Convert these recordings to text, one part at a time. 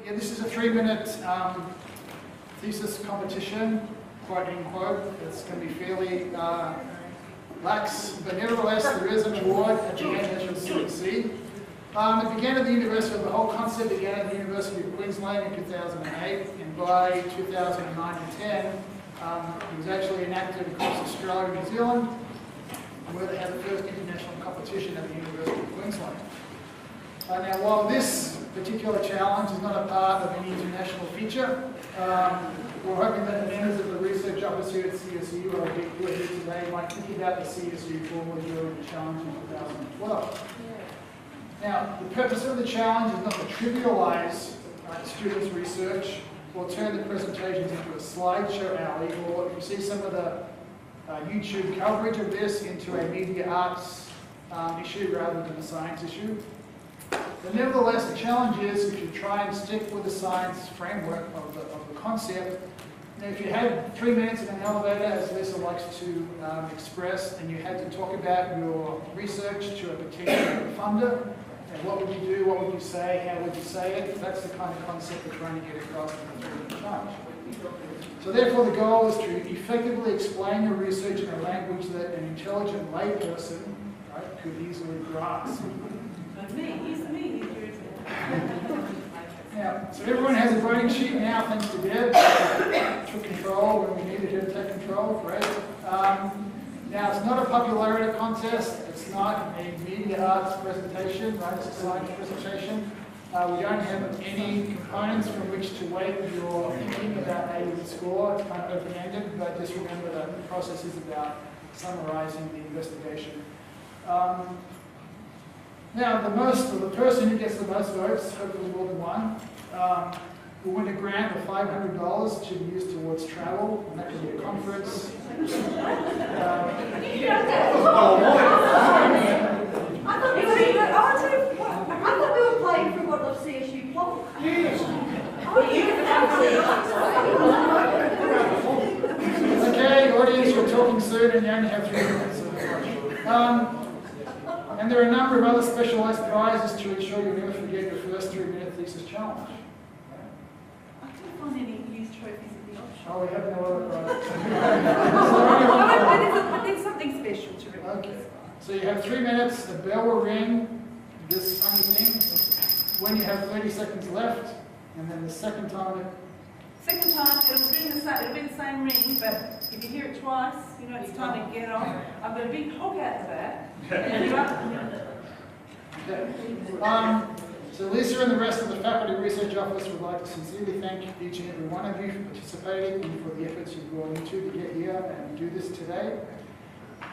Yeah, this is a 3-minute thesis competition, quote unquote. It's going to be fairly lax, but nevertheless there is an award at the end, as you'll soon see. It began at the university, the whole concept began at the University of Queensland in 2008, and by 2009 and 10, it was actually enacted across Australia and New Zealand, where they had the first international competition at the University of Queensland. Now, while this particular challenge is not a part of any international feature, we're hoping that the members of the research office here at CSU who are here today might think about the CSU formally during the challenge in 2012. Now, the purpose of the challenge is not to trivialize students' research or turn the presentations into a slideshow alley, or if you see some of the YouTube coverage of this, into a media arts issue rather than a science issue. But nevertheless, the challenge is if you try and stick with the science framework of the concept. Now, if you had 3 minutes in an elevator, as Lisa likes to express, and you had to talk about your research to a potential funder, and what would you do, what would you say, how would you say it? That's the kind of concept we're trying to get across in the 3-minute challenge. So therefore the goal is to effectively explain your research in a language that an intelligent layperson could easily grasp. Now, so everyone has a voting sheet now, thanks to Deb. Took control when we needed her to take control, great. Now, it's not a popularity contest, it's not a media arts presentation, right? It's a science presentation. We don't have any components from which to weight your thinking about how you would score. It's kind of open-ended, but just remember that the process is about summarizing the investigation. Now, the person who gets the most votes, hopefully more than one, will win a grant of $500 to be used towards travel, and that could be a conference. I thought we were playing for what the CSU plot. Okay, audience, you're talking soon and you only have 3 minutes. And there are a number of other specialised prizes to ensure you never forget your first 3-minute thesis challenge. I couldn't find any used trophies at the offshore. Oh, we have no other prizes. I think something special to remember. Okay, so you have 3 minutes, the bell will ring, this funny thing, when you have 30 seconds left, and then the second time Second time, it'll be the same ring, but if you hear it twice, you know it's time to get off. I've got a big hog out the back. Okay. So Lisa and the rest of the Faculty Research Office would like to sincerely thank each and every one of you for participating and for the efforts you've gone into to get here and do this today.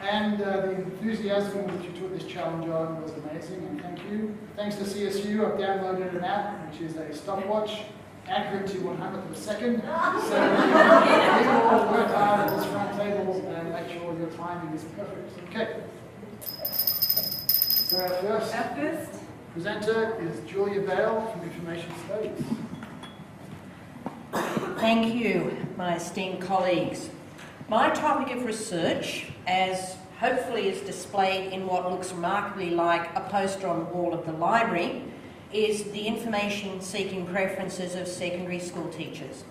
And the enthusiasm with which you took this challenge on was amazing, and thank you. Thanks to CSU, I've downloaded an app which is a stopwatch, accurate to 100th of a second. So you all work hard at this front table and make sure your timing is perfect. Okay. So our first presenter is Julia Bale from Information Studies. Thank you, my esteemed colleagues. My topic of research, as hopefully is displayed in what looks remarkably like a poster on the wall of the library, is the information-seeking preferences of secondary school teachers.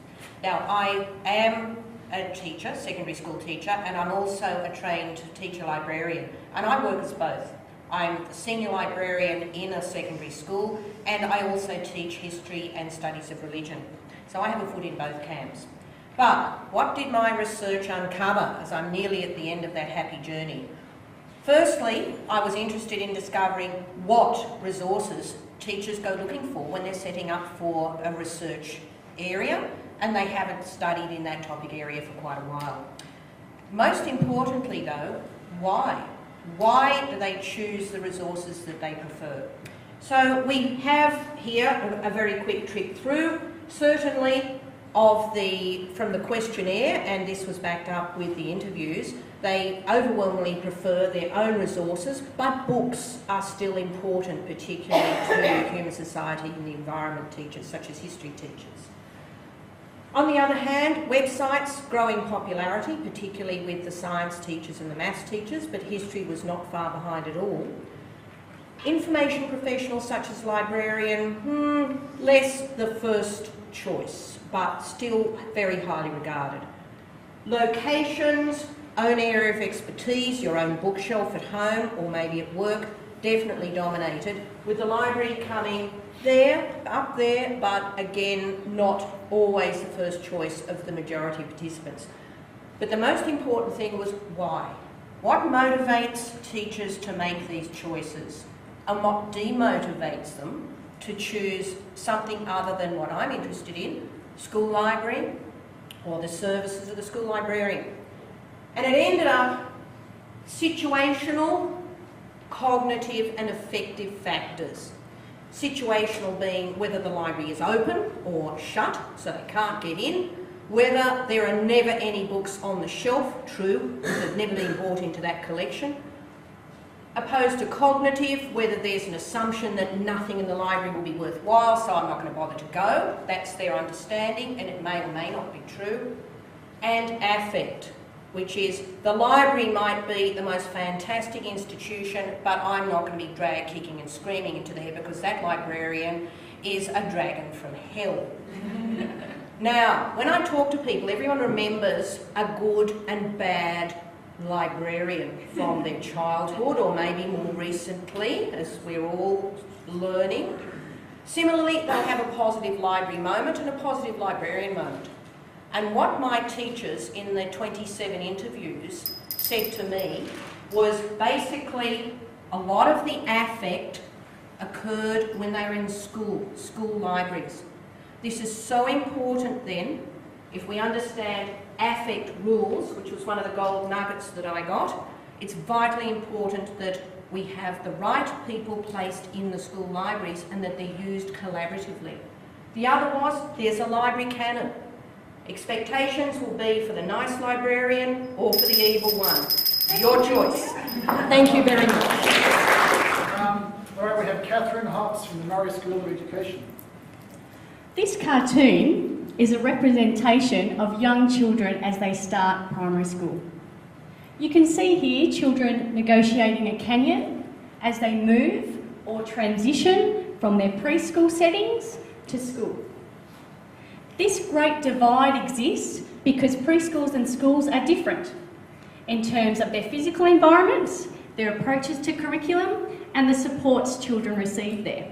Now, I am a teacher, secondary school teacher, and I'm also a trained teacher librarian, and I work as both. I'm a senior librarian in a secondary school, and I also teach history and studies of religion. So I have a foot in both camps. But what did my research uncover, as I'm nearly at the end of that happy journey? Firstly, I was interested in discovering what resources teachers go looking for when they're setting up for a research area, and they haven't studied in that topic area for quite a while. Most importantly though, why? Why do they choose the resources that they prefer? So we have here a very quick trip through, certainly from the questionnaire, and this was backed up with the interviews. They overwhelmingly prefer their own resources, but books are still important, particularly to human society and the environment teachers, such as history teachers. On the other hand, websites, growing popularity, particularly with the science teachers and the maths teachers, but history was not far behind at all. Information professionals such as librarian, less the first choice, but still very highly regarded. Locations, own area of expertise, your own bookshelf at home or maybe at work, definitely dominated, with the library coming there, up there, but again, not always the first choice of the majority of participants. But the most important thing was why. What motivates teachers to make these choices and what demotivates them to choose something other than what I'm interested in, school library or the services of the school librarian. And it ended up situational, cognitive and affective factors. Situational being whether the library is open or shut, so they can't get in, whether there are never any books on the shelf, true, they've never been brought into that collection, opposed to cognitive, whether there's an assumption that nothing in the library will be worthwhile, so I'm not going to bother to go. That's their understanding, and it may or may not be true. And affect, which is the library might be the most fantastic institution, but I'm not going to be dragged kicking and screaming into there because that librarian is a dragon from hell. Now, when I talk to people, everyone remembers a good and bad librarian from their childhood or maybe more recently, as we're all learning. Similarly, they'll have a positive library moment and a positive librarian moment. And what my teachers in the 27 interviews said to me was basically a lot of the affect occurred when they were in school libraries. This is so important then, if we understand affect rules, which was one of the gold nuggets that I got, it's vitally important that we have the right people placed in the school libraries and that they're used collaboratively. The other was, there's a library canon. Expectations will be for the nice librarian or for the evil one. Your choice. Thank you very much. All right, we have Catherine Hobbs from the Murray School of Education. This cartoon is a representation of young children as they start primary school. You can see here children negotiating a canyon as they move or transition from their preschool settings to school. This great divide exists because preschools and schools are different in terms of their physical environments, their approaches to curriculum, and the supports children receive there.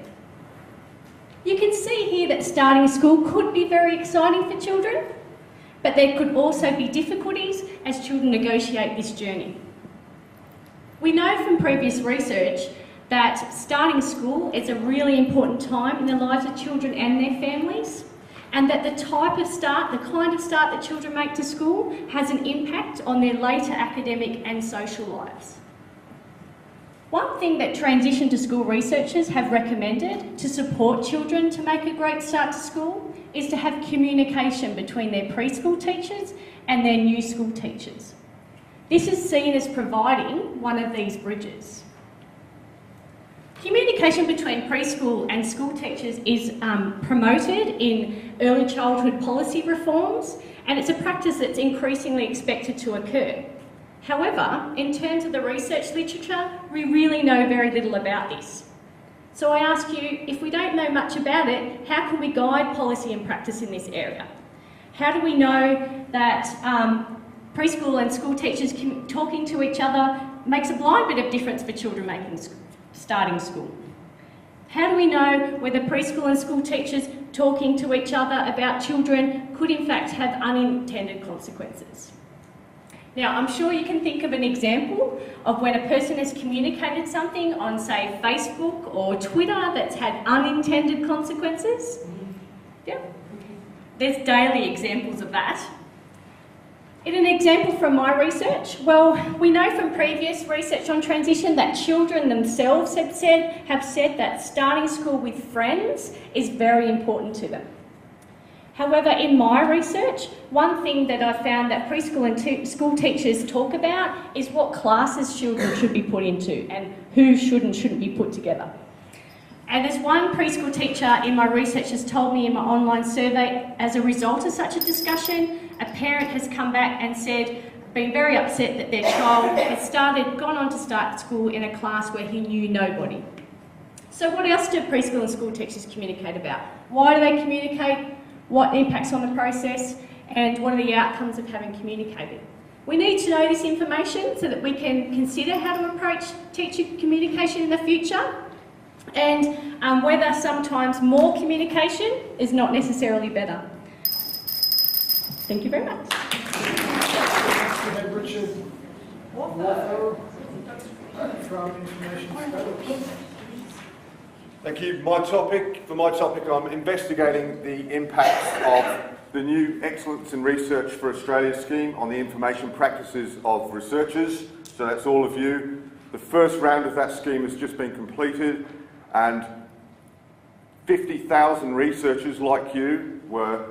You can see here that starting school could be very exciting for children, but there could also be difficulties as children negotiate this journey. We know from previous research that starting school is a really important time in the lives of children and their families, and that the type of start, the kind of start that children make to school has an impact on their later academic and social lives. One thing that transition to school researchers have recommended to support children to make a great start to school is to have communication between their preschool teachers and their new school teachers. This is seen as providing one of these bridges. Communication between preschool and school teachers is promoted in early childhood policy reforms, and it's a practice that's increasingly expected to occur. However, in terms of the research literature, we really know very little about this. So I ask you, if we don't know much about it, how can we guide policy and practice in this area? How do we know that preschool and school teachers talking to each other makes a blind bit of difference for children starting school? How do we know whether preschool and school teachers talking to each other about children could in fact have unintended consequences? Now, I'm sure you can think of an example of when a person has communicated something on, say, Facebook or Twitter that's had unintended consequences. Yeah. There's daily examples of that. In an example from my research, well, we know from previous research on transition that children themselves have said that starting school with friends is very important to them. However, in my research, one thing that I found that preschool and school teachers talk about is what classes children should be put into and who should and shouldn't be put together. And as one preschool teacher in my research has told me in my online survey, as a result of such a discussion, a parent has come back and said, been very upset that their child has gone on to start school in a class where he knew nobody. So what else do preschool and school teachers communicate about? Why do they communicate? What impacts on the process? And what are the outcomes of having communicated? We need to know this information so that we can consider how to approach teacher communication in the future, and whether sometimes more communication is not necessarily better. Thank you very much. We have Richard Wartho from Information Studies. Thank you. For my topic, I'm investigating the impacts of the new Excellence in Research for Australia scheme on the information practices of researchers. So that's all of you. The first round of that scheme has just been completed, and 50,000 researchers like you were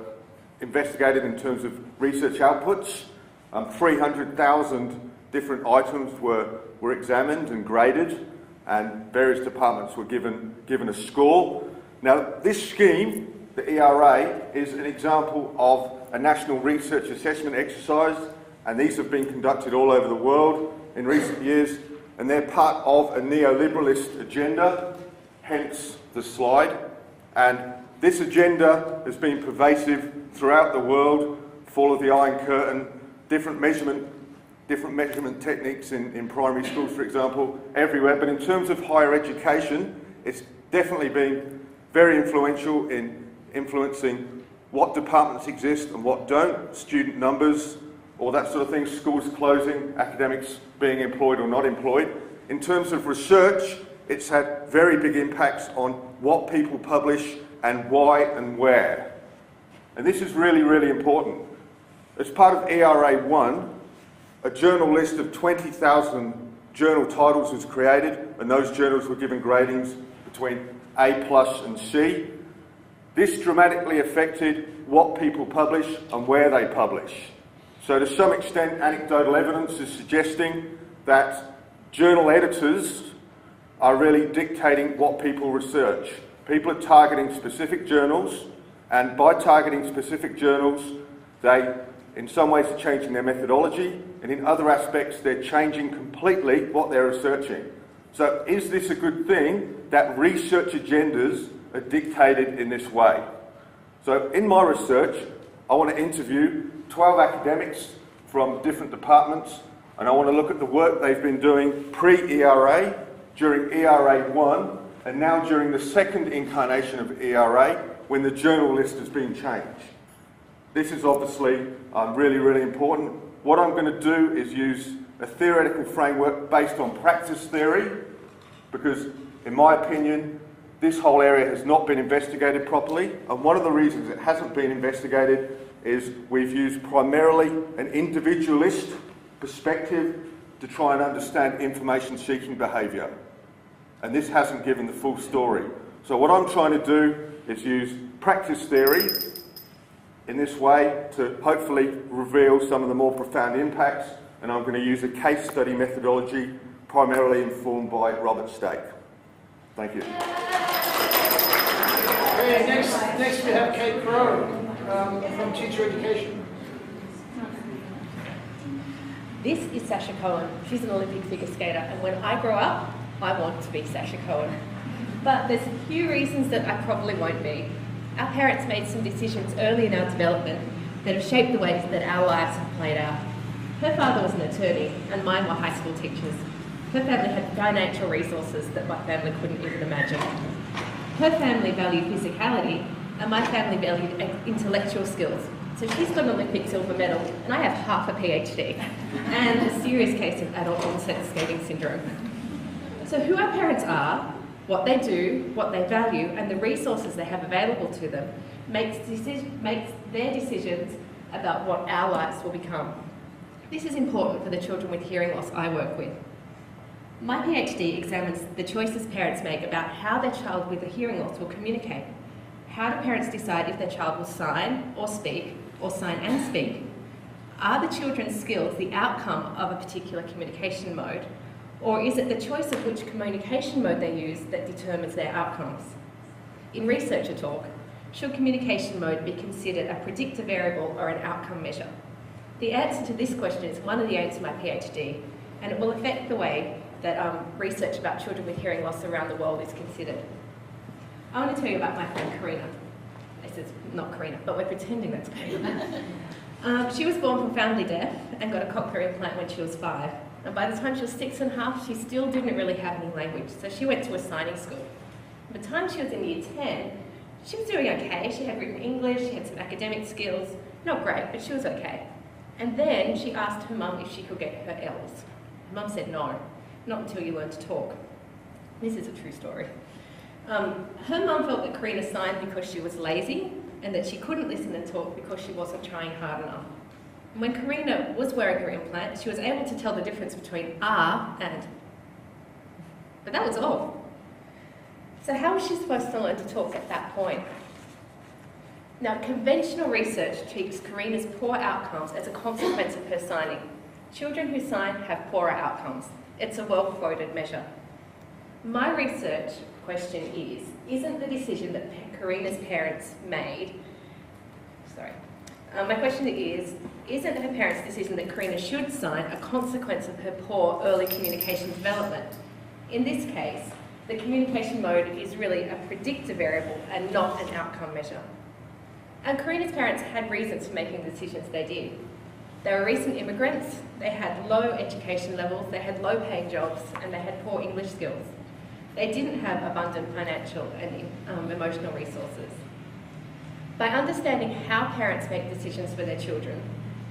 investigated in terms of research outputs. 300,000 different items were examined and graded, and various departments were given a score. Now, this scheme, the ERA, is an example of a national research assessment exercise, and these have been conducted all over the world in recent years, and they're part of a neoliberalist agenda, hence the slide. And this agenda has been pervasive throughout the world, fall of the Iron Curtain, different measurement techniques in primary schools, for example, everywhere. But in terms of higher education, it's definitely been very influential in influencing what departments exist and what don't, student numbers, all that sort of thing, schools closing, academics being employed or not employed. In terms of research, it's had very big impacts on what people publish and why and where. And this is really, really important. As part of ERA 1, a journal list of 20,000 journal titles was created, and those journals were given gradings between A+ and C. This dramatically affected what people publish and where they publish. So to some extent, anecdotal evidence is suggesting that journal editors are really dictating what people research. People are targeting specific journals, and by targeting specific journals, they, in some ways, are changing their methodology, and in other aspects, they're changing completely what they're researching. So is this a good thing that research agendas are dictated in this way? So in my research, I want to interview 12 academics from different departments, and I want to look at the work they've been doing pre-ERA, during ERA 1, and now during the second incarnation of ERA, when the journal list has been changed. This is obviously really, really important. What I'm going to do is use a theoretical framework based on practice theory, because in my opinion, this whole area has not been investigated properly, and one of the reasons it hasn't been investigated is we've used primarily an individualist perspective to try and understand information-seeking behaviour. And this hasn't given the full story. So what I'm trying to do is use practice theory in this way to hopefully reveal some of the more profound impacts, and I'm going to use a case study methodology primarily informed by Robert Stake. Thank you. Okay, next we have Kate Crow from Teacher Education. This is Sasha Cohen. She's an Olympic figure skater, and when I grow up, I want to be Sasha Cohen. But there's a few reasons that I probably won't be. Our parents made some decisions early in our development that have shaped the ways that our lives have played out. Her father was an attorney, and mine were high school teachers. Her family had financial resources that my family couldn't even imagine. Her family valued physicality, and my family valued intellectual skills. So she's got an Olympic silver medal, and I have half a PhD, and a serious case of adult onset skating syndrome. So who our parents are, what they do, what they value, and the resources they have available to them makes their decisions about what our lives will become. This is important for the children with hearing loss I work with. My PhD examines the choices parents make about how their child with a hearing loss will communicate. How do parents decide if their child will sign or speak, or sign and speak? Are the children's skills the outcome of a particular communication mode, or is it the choice of which communication mode they use that determines their outcomes? In researcher talk, should communication mode be considered a predictor variable or an outcome measure? The answer to this question is one of the aims of my PhD, and it will affect the way that research about children with hearing loss around the world is considered. I want to tell you about my friend Karina. This is not Karina, but we're pretending that's Karina. She was born profoundly deaf and got a cochlear implant when she was 5. And by the time she was 6.5, she still didn't really have any language, so she went to a signing school. By the time she was in year 10, she was doing okay. She had written English, she had some academic skills. Not great, but she was okay. And then she asked her mum if she could get her L's. Her mum said no, not until you learn to talk. This is a true story. Her mum felt that Karina signed because she was lazy and that she couldn't listen and talk because she wasn't trying hard enough. When Karina was wearing her implant, she was able to tell the difference between and. But that was all. So how was she supposed to learn to talk at that point? Now, conventional research treats Karina's poor outcomes as a consequence of her signing. Children who sign have poorer outcomes. It's a well-quoted measure. My research question is, isn't the decision that Karina's parents made, my question is, isn't her parents' decision that Karina should sign a consequence of her poor early communication development? In this case, the communication mode is really a predictor variable and not an outcome measure. And Karina's parents had reasons for making the decisions they did. They were recent immigrants, they had low education levels, they had low-paying jobs, and they had poor English skills. They didn't have abundant financial and emotional resources. By understanding how parents make decisions for their children,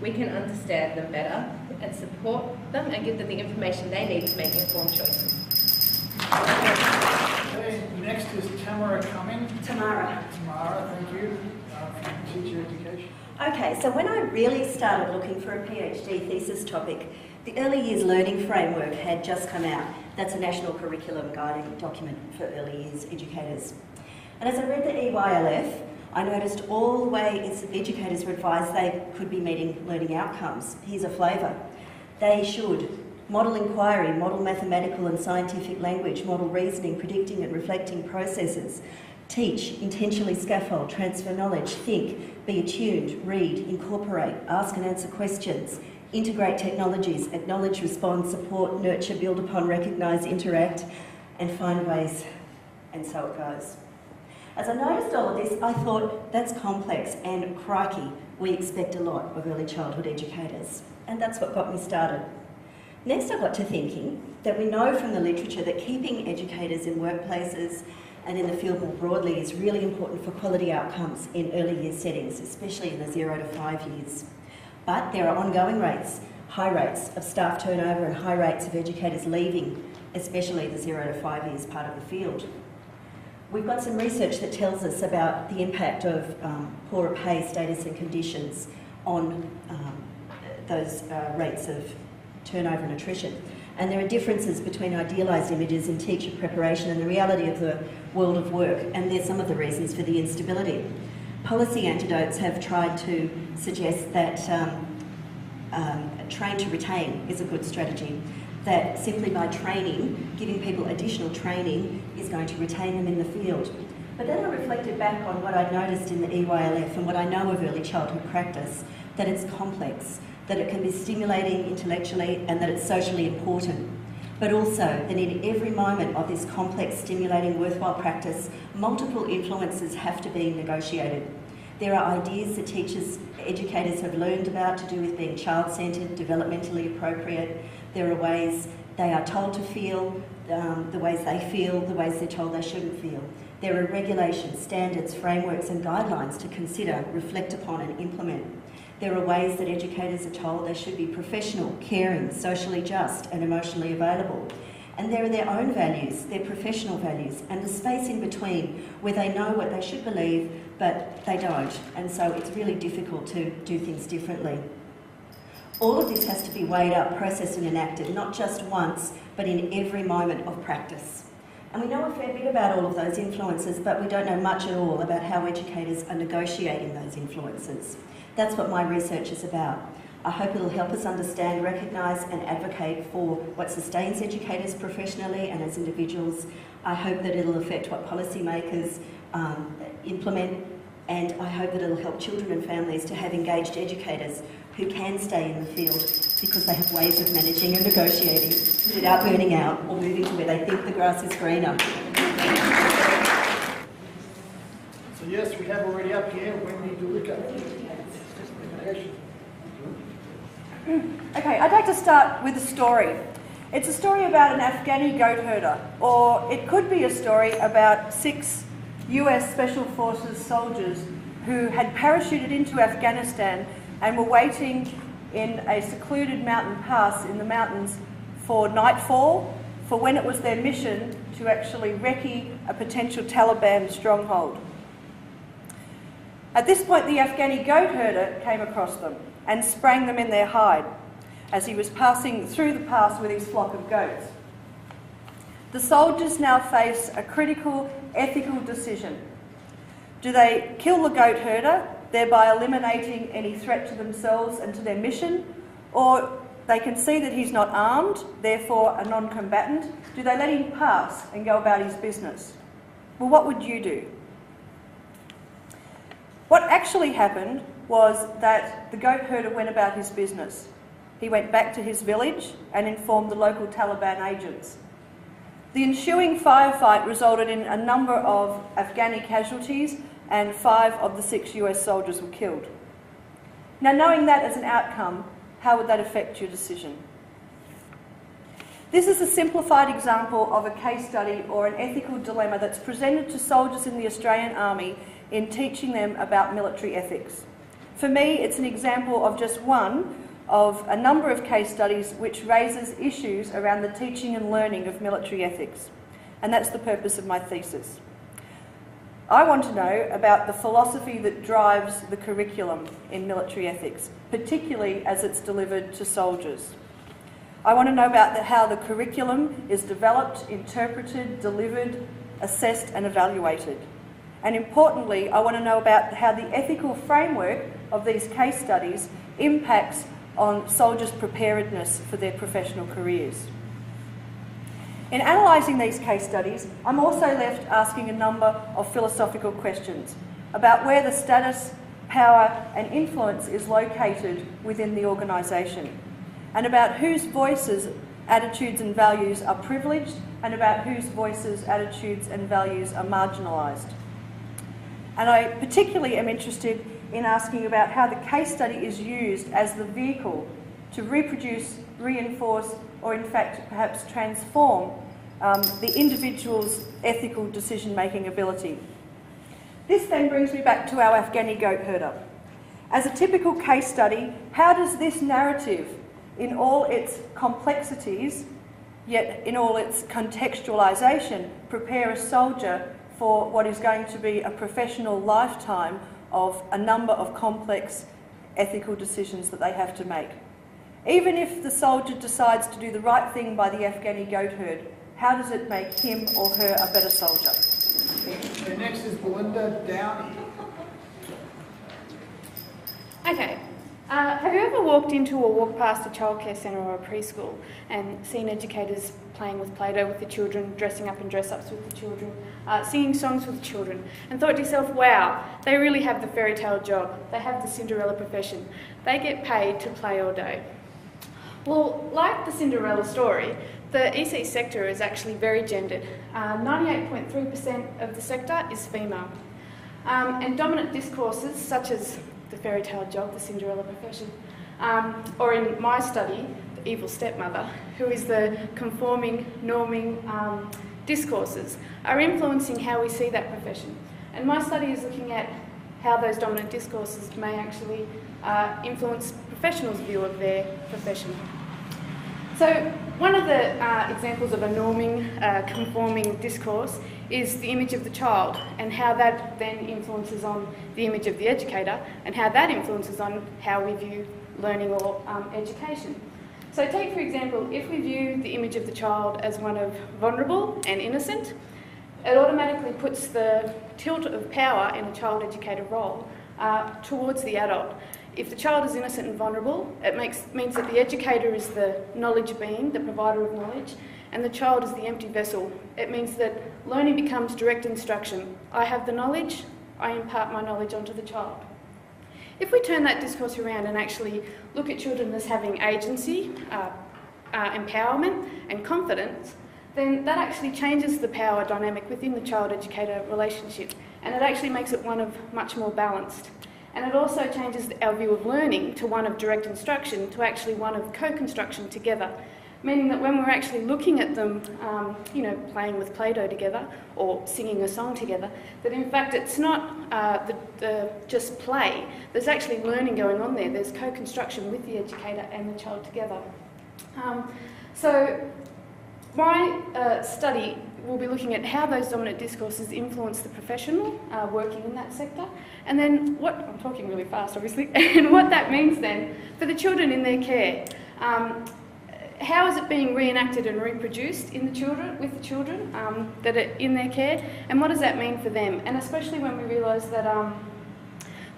we can understand them better and support them and give them the information they need to make informed choices. Okay, next is Tamara Cumming. Tamara. Tamara, thank you, from Teacher Education. Okay, so when I really started looking for a PhD thesis topic, the Early Years Learning Framework had just come out. That's a national curriculum guiding document for early years educators. And as I read the EYLF, I noticed all the way its educators were advised they could be meeting learning outcomes. Here's a flavour. They should model inquiry, model mathematical and scientific language, model reasoning, predicting and reflecting processes, teach, intentionally scaffold, transfer knowledge, think, be attuned, read, incorporate, ask and answer questions, integrate technologies, acknowledge, respond, support, nurture, build upon, recognise, interact, and find ways, and so it goes. As I noticed all of this, I thought, that's complex, and crikey, we expect a lot of early childhood educators. And that's what got me started. Next I got to thinking that we know from the literature that keeping educators in workplaces and in the field more broadly is really important for quality outcomes in early years settings, especially in the 0 to 5 years. But there are ongoing rates, high rates of staff turnover and high rates of educators leaving, especially the 0 to 5 years part of the field. We've got some research that tells us about the impact of poorer pay, status and conditions on those rates of turnover and attrition. And there are differences between idealised images in teacher preparation and the reality of the world of work, and there's some of the reasons for the instability. Policy antidotes have tried to suggest that train to retain is a good strategy, that simply by training, giving people additional training is going to retain them in the field. But then I reflected back on what I'd noticed in the EYLF and what I know of early childhood practice, that it's complex, that it can be stimulating intellectually and that it's socially important. But also that in every moment of this complex, stimulating, worthwhile practice, multiple influences have to be negotiated. There are ideas that teachers, educators have learned about to do with being child-centred, developmentally appropriate. There are ways they are told to feel, the ways they feel, the ways they're told they shouldn't feel. There are regulations, standards, frameworks and guidelines to consider, reflect upon and implement. There are ways that educators are told they should be professional, caring, socially just and emotionally available. And there are their own values, their professional values, and the space in between where they know what they should believe but they don't. And so it's really difficult to do things differently. All of this has to be weighed up, processed and enacted, not just once, but in every moment of practice. And we know a fair bit about all of those influences, but we don't know much at all about how educators are negotiating those influences. That's what my research is about. I hope it'll help us understand, recognise and advocate for what sustains educators professionally and as individuals. I hope that it'll affect what policymakers implement And I hope that it'll help children and families to have engaged educators who can stay in the field because they have ways of managing and negotiating without burning out or moving to where they think the grass is greener. So yes, we have already up here Wendy DeLuca. Okay, I'd like to start with a story. It's a story about an Afghani goat herder, or it could be a story about 6 US Special Forces soldiers who had parachuted into Afghanistan and were waiting in a secluded mountain pass in the mountains for nightfall, for when it was their mission to actually recce a potential Taliban stronghold. At this point, the Afghani goat herder came across them and sprang them in their hide as he was passing through the pass with his flock of goats. The soldiers now face a critical ethical decision. Do they kill the goat herder, thereby eliminating any threat to themselves and to their mission? Or they can see that he's not armed, therefore a non-combatant. Do they let him pass and go about his business? Well, what would you do? What actually happened was that the goat herder went about his business. He went back to his village and informed the local Taliban agents. The ensuing firefight resulted in a number of Afghani casualties, and 5 of the 6 US soldiers were killed. Now, knowing that as an outcome, how would that affect your decision? This is a simplified example of a case study or an ethical dilemma that's presented to soldiers in the Australian Army in teaching them about military ethics. For me, it's an example of just one of a number of case studies which raises issues around the teaching and learning of military ethics. And that's the purpose of my thesis. I want to know about the philosophy that drives the curriculum in military ethics, particularly as it's delivered to soldiers. I want to know about how the curriculum is developed, interpreted, delivered, assessed and evaluated. And importantly, I want to know about how the ethical framework of these case studies impacts on soldiers' preparedness for their professional careers. In analysing these case studies, I'm also left asking a number of philosophical questions about where the status, power and influence is located within the organisation, and about whose voices, attitudes and values are privileged, and about whose voices, attitudes and values are marginalised. And I particularly am interested in asking about how the case study is used as the vehicle to reproduce, reinforce, or in fact perhaps transform the individual's ethical decision-making ability. This then brings me back to our Afghani goat herder. As a typical case study, how does this narrative, in all its complexities, yet in all its contextualisation, prepare a soldier for what is going to be a professional lifetime of a number of complex ethical decisions that they have to make? Even if the soldier decides to do the right thing by the Afghani goat herd, how does it make him or her a better soldier? And next is Belinda Downey. Okay. Have you ever walked into or walked past a childcare centre or a preschool and seen educators playing with Play-Doh with the children, dressing up in dress-ups with the children, singing songs with the children, and thought to yourself, wow, they really have the fairy tale job. They have the Cinderella profession. They get paid to play all day. Well, like the Cinderella story, the EC sector is actually very gendered. 98.3% of the sector is female. And dominant discourses such as the fairy tale job, the Cinderella profession, or in my study, the evil stepmother, who is the conforming, norming discourses, are influencing how we see that profession. And my study is looking at how those dominant discourses may actually influence professionals' view of their profession. So one of the examples of a norming, conforming discourse is the image of the child, and how that then influences on the image of the educator, and how that influences on how we view learning or education. So take, for example, if we view the image of the child as one of vulnerable and innocent, it automatically puts the tilt of power in a child educator role towards the adult. If the child is innocent and vulnerable, it means that the educator is the knowledge being, the provider of knowledge, and the child is the empty vessel. It means that learning becomes direct instruction. I have the knowledge, I impart my knowledge onto the child. If we turn that discourse around and actually look at children as having agency, empowerment and confidence, then that actually changes the power dynamic within the child-educator relationship, and it actually makes it one of much more balanced. And it also changes our view of learning to one of direct instruction to actually one of co-construction together, meaning that when we're actually looking at them, playing with Play-Doh together or singing a song together, that in fact it's not just play. There's actually learning going on there. There's co-construction with the educator and the child together. So my study will be looking at how those dominant discourses influence the professional working in that sector, and then I'm talking really fast obviously, and what that means then for the children in their care. How is it being reenacted and reproduced with the children that are in their care, and what does that mean for them? And especially when we realise that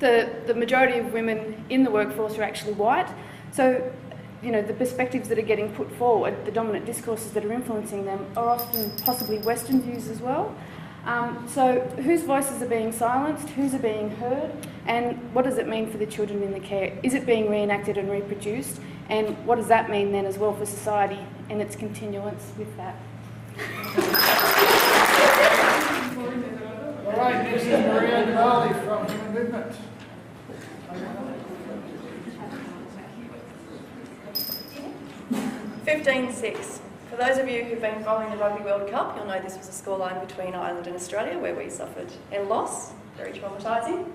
the majority of women in the workforce are actually white, so the perspectives that are getting put forward, the dominant discourses that are influencing them, are often possibly Western views as well. So whose voices are being silenced, whose are being heard, and what does it mean for the children in the care? Is it being reenacted and reproduced? And what does that mean then as well for society and its continuance with that? All right, next is Maria Navali from Human Movement. 15-6. For those of you who've been following the Rugby World Cup, you'll know this was a scoreline between Ireland and Australia where we suffered a loss, very traumatising.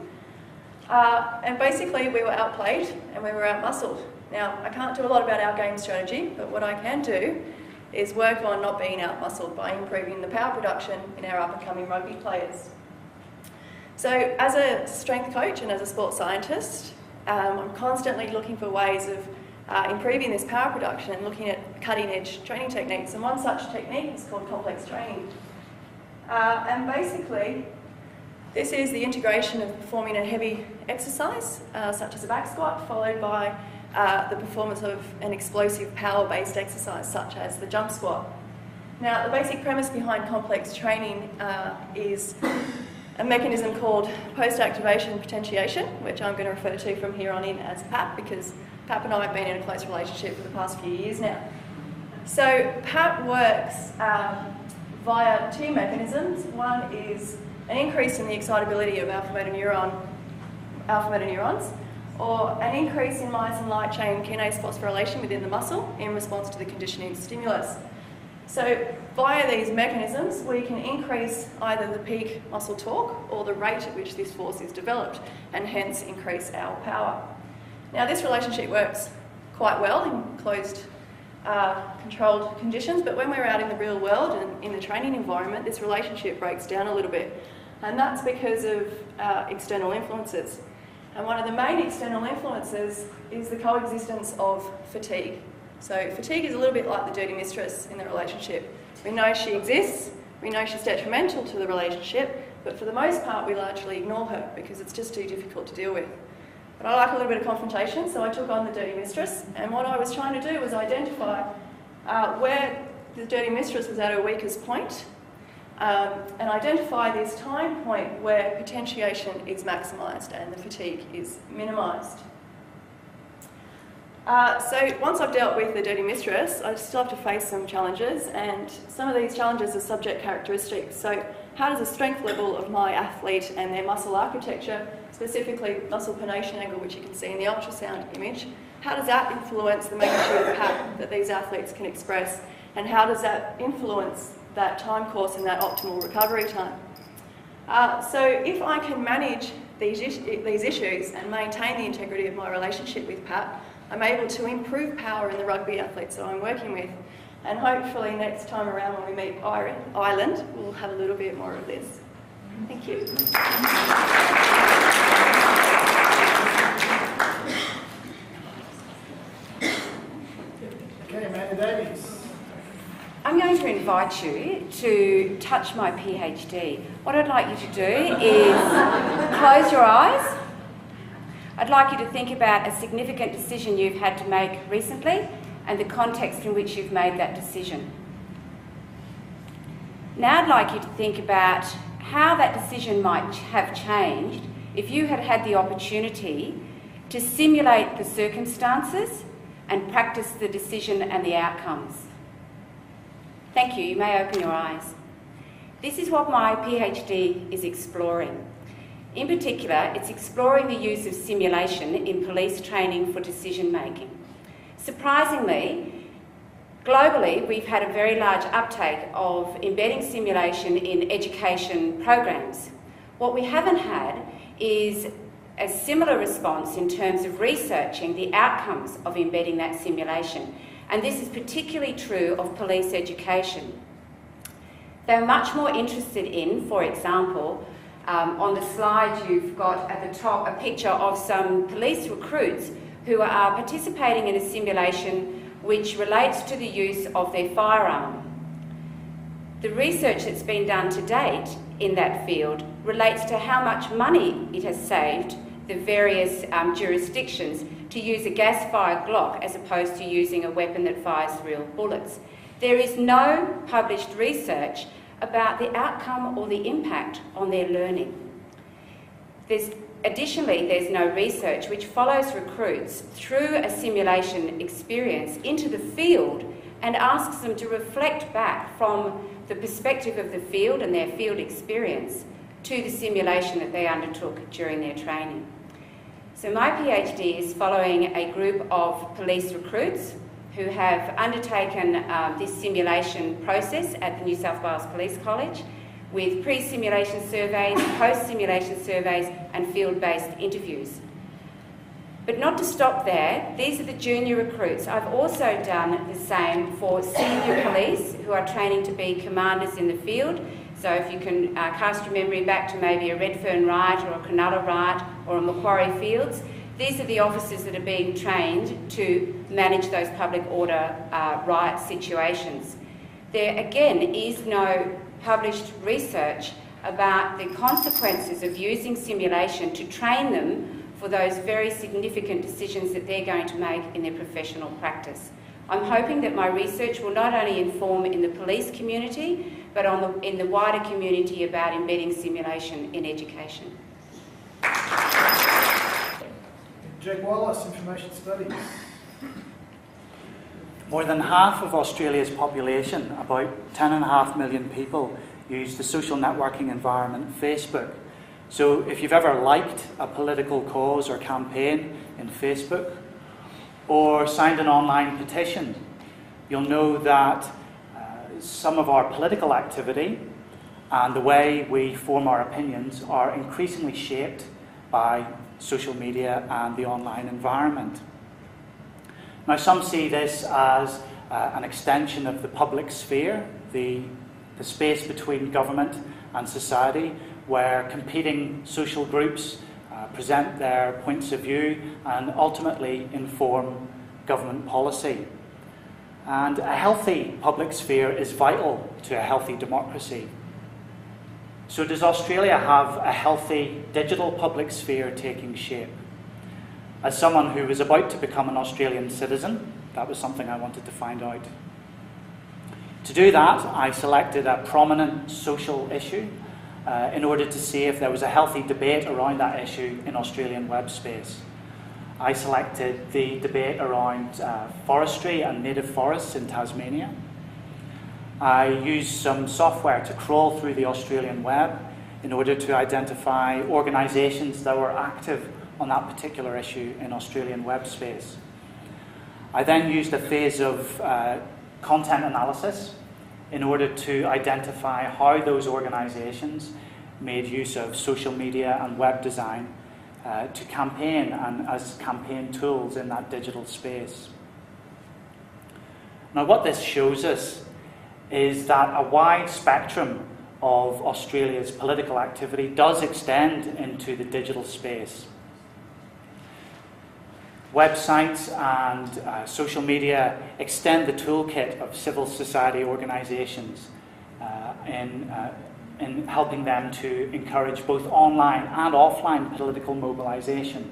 And basically we were outplayed and we were outmuscled. Now, I can't do a lot about our game strategy, but what I can do is work on not being outmuscled by improving the power production in our up-and-coming rugby players. So as a strength coach and as a sports scientist, I'm constantly looking for ways of improving this power production and looking at cutting-edge training techniques. And one such technique is called complex training. And basically, this is the integration of performing a heavy exercise, such as a back squat, followed by the performance of an explosive power-based exercise, such as the jump squat. Now, the basic premise behind complex training is a mechanism called post-activation potentiation, which I'm going to refer to from here on in as PAP, because PAP and I have been in a close relationship for the past few years now. So PAP works via two mechanisms. One is an increase in the excitability of alpha motor neurons, or an increase in myosin light chain kinase phosphorylation within the muscle in response to the conditioning stimulus. So via these mechanisms, we can increase either the peak muscle torque or the rate at which this force is developed, and hence increase our power. Now, this relationship works quite well in closed, controlled conditions, but when we're out in the real world and in the training environment, this relationship breaks down a little bit. And that's because of external influences. And one of the main external influences is the coexistence of fatigue. So fatigue is a little bit like the dirty mistress in the relationship. We know she exists, we know she's detrimental to the relationship, but for the most part we largely ignore her because it's just too difficult to deal with. But I like a little bit of confrontation, so I took on the dirty mistress, and what I was trying to do was identify where the dirty mistress was at her weakest point, and identify this time point where potentiation is maximised and the fatigue is minimised. So once I've dealt with the dirty mistress, I still have to face some challenges, and some of these challenges are subject characteristics. So how does the strength level of my athlete and their muscle architecture, specifically muscle pronation angle, which you can see in the ultrasound image, how does that influence the magnitude of PAP that these athletes can express, and how does that influence that time course and that optimal recovery time? So if I can manage these issues and maintain the integrity of my relationship with PAP, I'm able to improve power in the rugby athletes that I'm working with. And hopefully next time around when we meet Ireland, we'll have a little bit more of this. Thank you. Okay, Amanda Davies. I'm going to invite you to touch my PhD. What I'd like you to do is close your eyes. I'd like you to think about a significant decision you've had to make recently and the context in which you've made that decision. Now I'd like you to think about how that decision might have changed if you had had the opportunity to simulate the circumstances and practice the decision and the outcomes. Thank you. You may open your eyes. This is what my PhD is exploring. In particular, it's exploring the use of simulation in police training for decision making. Surprisingly, globally, we've had a very large uptake of embedding simulation in education programs. What we haven't had is a similar response in terms of researching the outcomes of embedding that simulation. And this is particularly true of police education. They're much more interested in, for example, on the slide you've got at the top a picture of some police recruits who are participating in a simulation which relates to the use of their firearm. The research that's been done to date in that field relates to how much money it has saved the various jurisdictions to use a gas-fired Glock as opposed to using a weapon that fires real bullets. There is no published research about the outcome or the impact on their learning. Additionally, there's no research which follows recruits through a simulation experience into the field and asks them to reflect back from the perspective of the field and their field experience to the simulation that they undertook during their training. So my PhD is following a group of police recruits who have undertaken this simulation process at the New South Wales Police College with pre-simulation surveys, post-simulation surveys and field-based interviews. But not to stop there, these are the junior recruits. I've also done the same for senior police who are training to be commanders in the field. So if you can cast your memory back to maybe a Redfern riot or a Cronulla riot or a Macquarie Fields, these are the officers that are being trained to manage those public order riot situations. There again is no published research about the consequences of using simulation to train them for those very significant decisions that they're going to make in their professional practice. I'm hoping that my research will not only inform in the police community, but in the wider community about embedding simulation in education. Jake Wallace, Information Studies. More than half of Australia's population, about 10.5 million people, use the social networking environment Facebook. So if you've ever liked a political cause or campaign in Facebook, or signed an online petition, you'll know that some of our political activity and the way we form our opinions are increasingly shaped by social media and the online environment. Now, some see this as an extension of the public sphere, the space between government and society, where competing social groups present their points of view and ultimately inform government policy. And a healthy public sphere is vital to a healthy democracy. So does Australia have a healthy digital public sphere taking shape? As someone who was about to become an Australian citizen, that was something I wanted to find out. To do that, I selected a prominent social issue in order to see if there was a healthy debate around that issue in Australian web space. I selected the debate around forestry and native forests in Tasmania. I used some software to crawl through the Australian web in order to identify organisations that were active on that particular issue in Australian web space. I then used a phase of content analysis in order to identify how those organisations made use of social media and web design to campaign and as campaign tools in that digital space. Now, what this shows us is that a wide spectrum of Australia's political activity does extend into the digital space. Websites and social media extend the toolkit of civil society organisations in helping them to encourage both online and offline political mobilisation.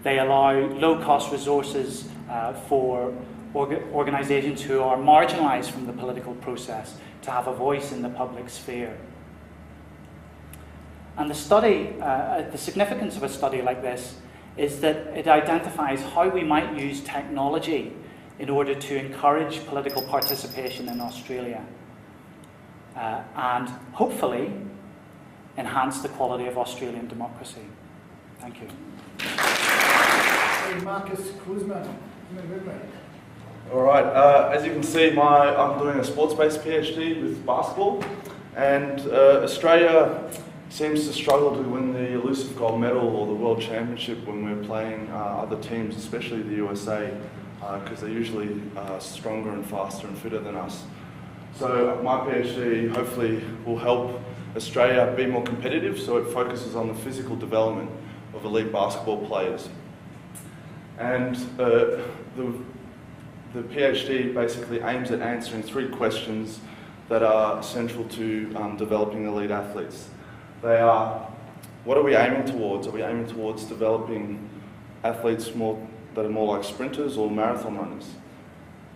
They allow low-cost resources for organisations who are marginalised from the political process to have a voice in the public sphere. And the study, the significance of a study like this is that it identifies how we might use technology in order to encourage political participation in Australia and hopefully enhance the quality of Australian democracy. Thank you. Hey, Marcus Kuzman. All right, as you can see, I'm doing a sports-based PhD with basketball, and Australia seems to struggle to win the elusive gold medal or the world championship when we're playing other teams, especially the USA, because they're usually stronger and faster and fitter than us. So my PhD hopefully will help Australia be more competitive, so it focuses on the physical development of elite basketball players. And the PhD basically aims at answering 3 questions that are central to developing elite athletes. They are, what are we aiming towards? Are we aiming towards developing athletes that are more like sprinters or marathon runners?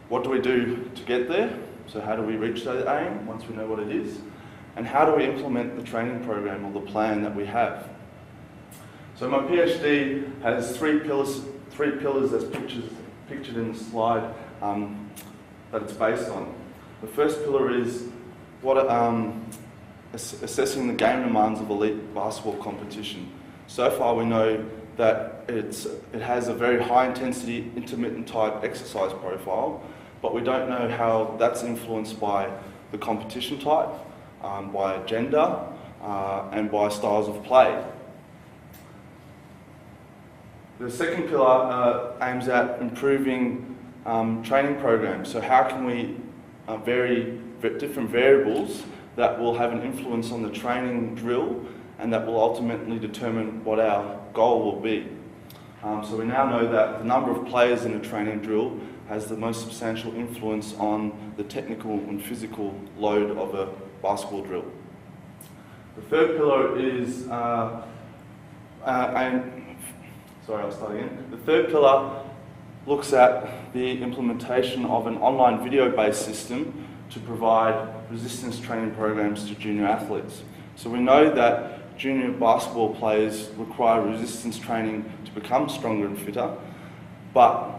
What do we do to get there? So how do we reach that aim once we know what it is? And how do we implement the training program or the plan that we have? So my PhD has 3 pillars as pictured in the slide that it's based on. The first pillar is assessing the game demands of elite basketball competition. So far we know that it has a very high intensity, intermittent type exercise profile, but we don't know how that's influenced by the competition type, by gender, and by styles of play. The second pillar aims at improving training programs. So how can we vary different variables that will have an influence on the training drill and that will ultimately determine what our goal will be. So we now know that the number of players in a training drill has the most substantial influence on the technical and physical load of a basketball drill. The third pillar is The third pillar looks at the implementation of an online video-based system to provide resistance training programs to junior athletes. So we know that junior basketball players require resistance training to become stronger and fitter, but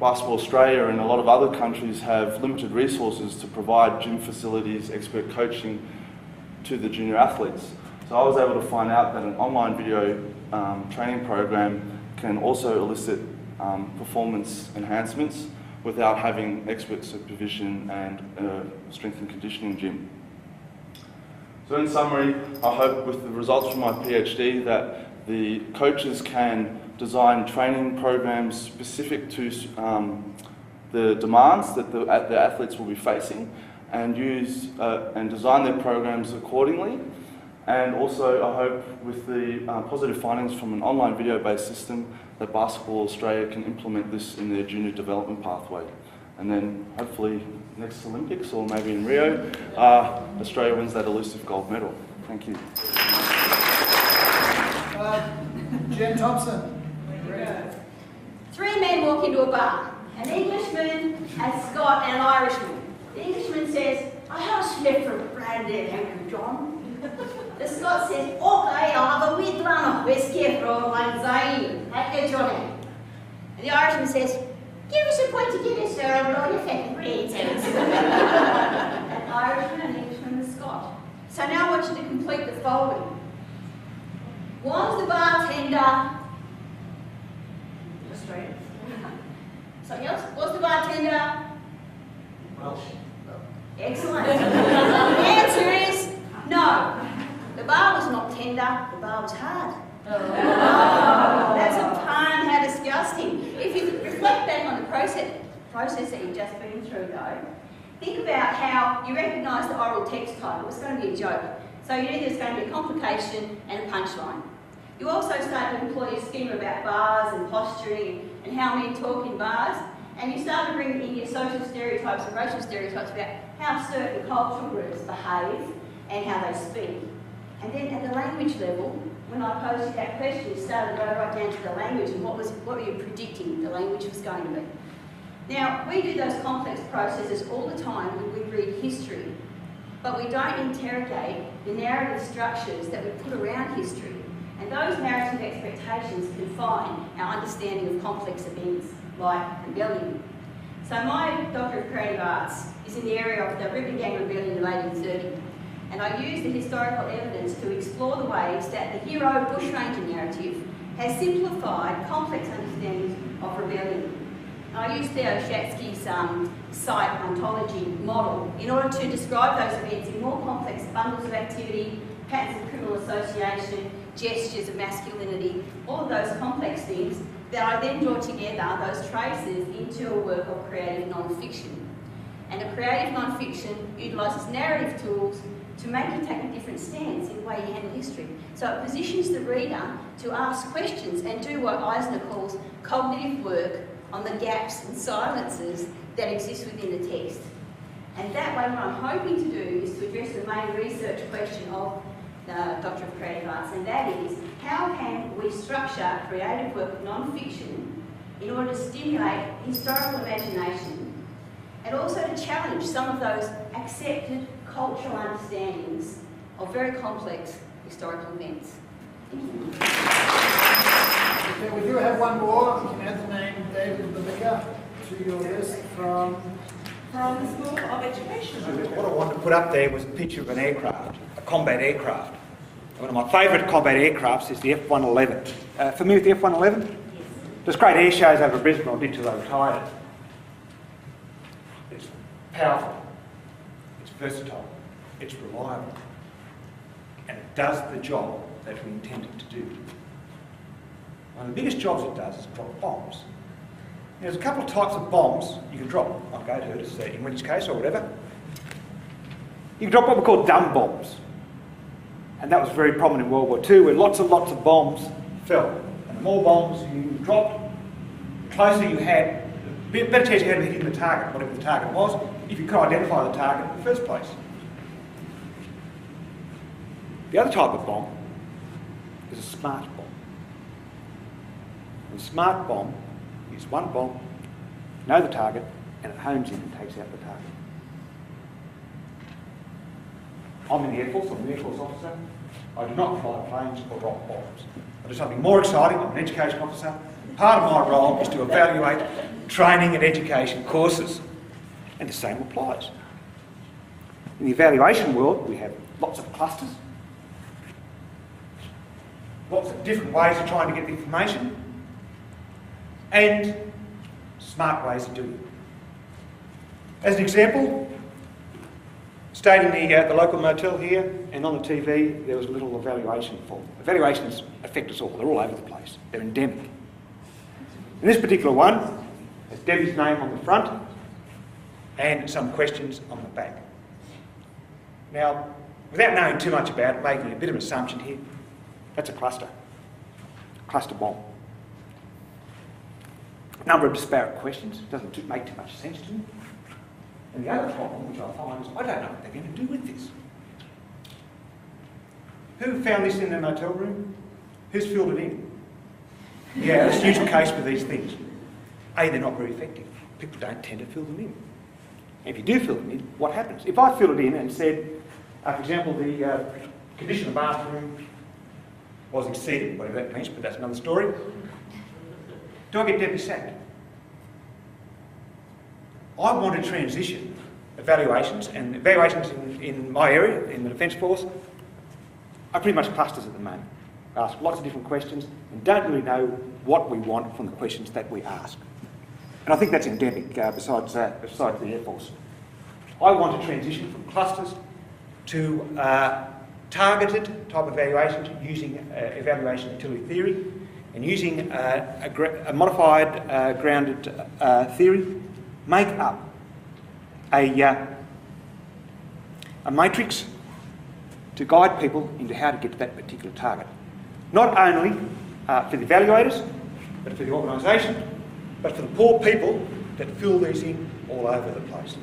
Basketball Australia and a lot of other countries have limited resources to provide gym facilities, expert coaching to the junior athletes. So I was able to find out that an online video training program can also elicit performance enhancements without having expert supervision and a strength and conditioning gym. So in summary, I hope with the results from my PhD that the coaches can design training programs specific to the demands that the athletes will be facing and use and design their programs accordingly. And also I hope with the positive findings from an online video-based system that Basketball Australia can implement this in their junior development pathway. And then hopefully next Olympics or maybe in Rio, Australia wins that elusive gold medal. Thank you. Jen Thompson. 3 men walk into a bar, an Englishman, a Scot and an Irishman. The Englishman says, "I have a sniff for brandy, thank you, John." The Scot says, "Okay, I'll have a wee dram of whiskey for old lang syne. Thank you, Johnny." And the Irishman says, "Give us a pint of Guinness, sir, and blow your fucking brains out." An Irishman, an Englishman, and a Scot. So now I want you to complete the following. One's the bartender. Australian. Something else? What's the bartender? Welsh. Excellent. The answer is no. The bar was not tender, the bar was hard. Oh. That's a pun, how disgusting. If you reflect back on the process that you've just been through though, think about how you recognised the oral text title. It was going to be a joke. So you knew there was going to be a complication and a punchline. You also started to employ a schema about bars and posturing and how men talk in bars, and you started bringing in your social stereotypes and racial stereotypes about how certain cultural groups behave and how they speak. And then at the language level, when I posed you that question, you started to go right down to the language and what were you predicting the language was going to be. Now, we do those complex processes all the time when we read history. but we don't interrogate the narrative structures that we put around history, and those narrative expectations confine our understanding of complex events like rebellion. So my Doctor of Creative Arts is in the area of the Ribbon Gang Rebellion of 1830, and I use the historical evidence to explore the ways that the hero bushranger narrative has simplified complex understandings of rebellion. I use Theo Shatsky's site ontology model in order to describe those events in more complex bundles of activity, patterns of criminal association, gestures of masculinity, all of those complex things that I then draw together, those traces, into a work of creative non-fiction. And a creative non-fiction utilises narrative tools to make you take a different stance in the way you handle history. So it positions the reader to ask questions and do what Eisner calls cognitive work on the gaps and silences that exist within the text. And that way what I'm hoping to do is to address the main research question of the Doctor of Creative Arts, and that is, how can we structure creative work of non-fiction in order to stimulate historical imagination and also to challenge some of those accepted cultural understandings of very complex historical events. Thank you. Okay, we do have one more. You can add the name David Lamika to your list from the School of Education. What I wanted to put up there was a picture of an aircraft, a combat aircraft. One of my favourite combat aircrafts is the F-111. Familiar with the F-111? Yes. There's great air shows over Brisbane. I did till I retired. It's powerful, it's versatile, it's reliable, and it does the job that we intend it to do. One of the biggest jobs it does is drop bombs. There's a couple of types of bombs you can drop, like Goatherd's in Winnie's case or whatever. You can drop what we call dumb bombs. And that was very prominent in World War II, where lots and lots of bombs fell. And the more bombs you dropped, the closer you had, the better chance you had of hitting the target, whatever the target was, if you could identify the target in the first place. The other type of bomb is a smart bomb. And a smart bomb is one bomb, know the target, and it homes in and takes out the target. I'm in the Air Force, I'm an Air Force officer. I do not fly planes or drop bombs. I do something more exciting. I'm an education officer. Part of my role is to evaluate training and education courses. And the same applies. In the evaluation world, we have lots of clusters, lots of different ways of trying to get the information, and smart ways of doing it. As an example, stayed in the local motel here, and on the TV there was a little evaluation form. Evaluations affect us all, they're all over the place, they're endemic. In this particular one, there's Debbie's name on the front and some questions on the back. Now, without knowing too much about it, making a bit of an assumption here, that's a cluster bomb. A number of disparate questions, doesn't make too much sense to me. And the other problem, which I find, is I don't know what they're going to do with this. Who found this in their motel room? Who's filled it in? Yeah, that's the usual case with these things. A, they're not very effective. People don't tend to fill them in. And if you do fill them in, what happens? If I fill it in and said, for example, the condition of the bathroom was exceeded, whatever that means, but that's another story. Do I get Debbie sacked? I want to transition evaluations, and evaluations in my area, in the Defence Force, are pretty much clusters at the moment. We ask lots of different questions and don't really know what we want from the questions that we ask. And I think that's endemic besides the Air Force. I want to transition from clusters to targeted type evaluations using evaluation utility theory and using a modified grounded theory, make up a matrix to guide people into how to get to that particular target. Not only for the evaluators, but for the organisation, but for the poor people that fill these in all over the place.